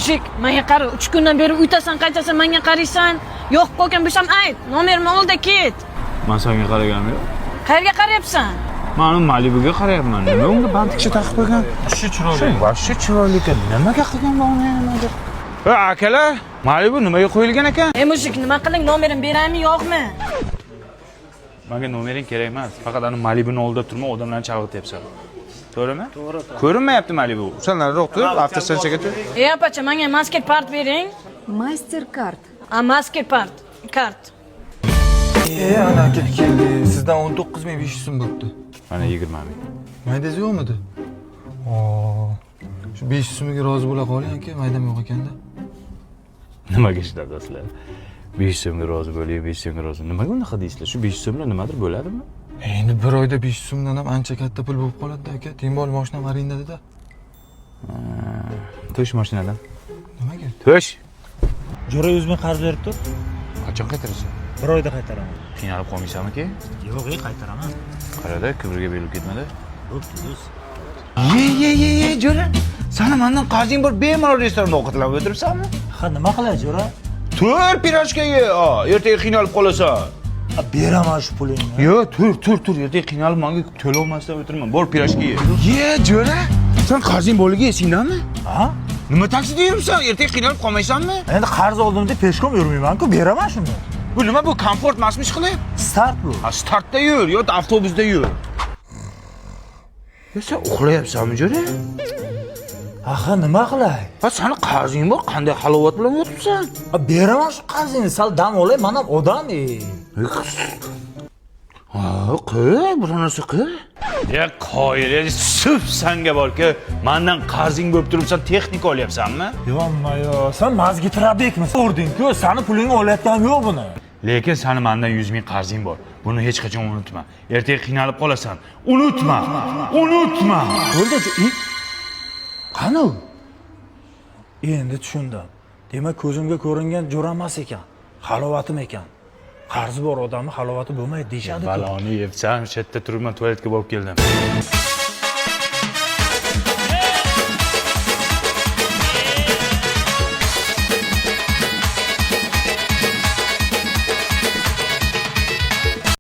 Mushik, menga qara, 3 kundan beri uytasan, qaytasan, menga qaraysan. Yo'q bo'lgan bo'lsam ayt. Nomerimni ol-da ket. Men senga qaraganim yo'q. Qayerga qarayapsan? Men Malibuga qarayapman. Nima unga bantikcha taqib qo'ygan? Shu chiroyli. Shu chiroyli ekan. Nimaga qilgan bu uni nimaga? Akalar, Malibu nimaga qo'yilgan ekan? Ey mushik, nima qiling? Nomerim beraymi, yo'qmi? Menga nomering kerak emas. Faqat ana Malibuni oldida turma, odamlarni chalg'ityapsan. To'g'rimi? To'g'ri. Ko'rinmayapti Malibu. O'shanlarni o'qib, avtostansiyaga tur. Ey apacha, menga Mastercard bering. Mastercard. Mastercard kart. Ana aka keldi. Sizdan 19500 so'm bo'pti. Mana 20 ming. Maydangiz yo'qmidi? Shu 500 so'mga rozi bo'la qoling aka, maydam yo'q ekanda. Nimaga ishlatadi sizlar? 500 so'mga rozi bo'ling, 500 so'mga rozi. Nimaga unaqa deysizlar? Shu 500 so'mlar nimadir bo'ladimi? Endi bir oyda 500 so'mdan ham ancha katta pul bo'lib qoladi aka. Tembol mashinam arendada. To'sh mashinadan. Nimaga? To'sh. Jo'ra 100 ming qarz berib tur. Qachon qaytarasan? Bir oyda qaytaraman. Qiynalib qolmaysanmi-ki? Yo'q, qaytaraman. Qarada, kibrga berilib ketmadi. Bo'pti, do'st. Ye, jo'ra. Sana mendan qarzing bor, bemalol restoranda ovqatlanib o'tiribsanmi? Ha, nima qilay, Jo'ra? Tur, pirojka ye. Ertaga qiynalib qolasan. Beraman shu pulingni. Yo, tur. Ertaga qiynalib menga to'lolmasdan o'tirman. Bor pirojka ye. Ye, jo'ra. Sen qarzing borligi esingdami? Ha? Nima taksida yuribsan? Ertaga qiynalib qolmaysanmi? Endi qarz oldim deb peshkom yurmayman-ku, beraman shuni. Bu nima bu komfort emasmish qilib? Start bu. Startda yur, yo avtobusda yur. Yo sen uxlayapsanmi, jo'ra? Aha, nima qilay? Ha, seni qarzing bor, qanday halovat bilan yotibsan? Beraman shu qarzingni, sal dam olay, men ham odam. Qo'y, bir narsa qo'y. Ya qoyil, suf sanga borki, mendan qarzing bo'lib turibsan, texnika olyapsanmi? Yo'qmi, sen mazgitrabekmi? O'rding-ku, seni pulingni olayotganim yo'q buni. Lekin seni mendan 100 ming qarzing bor. Buni hech qachon unutma. Ertaga qiynalib qolasan. Unutma. Bo'ldi. Qani u? Endi tushundim. Demak, ko'zimga ko'ringan Jo'ra emas ekan. Halovatim ekan. Qarzi bor odamni halovati bo'lmaydi deyshadi. Baloni yebsam, shu yerda turibman, tualetga borib keldim.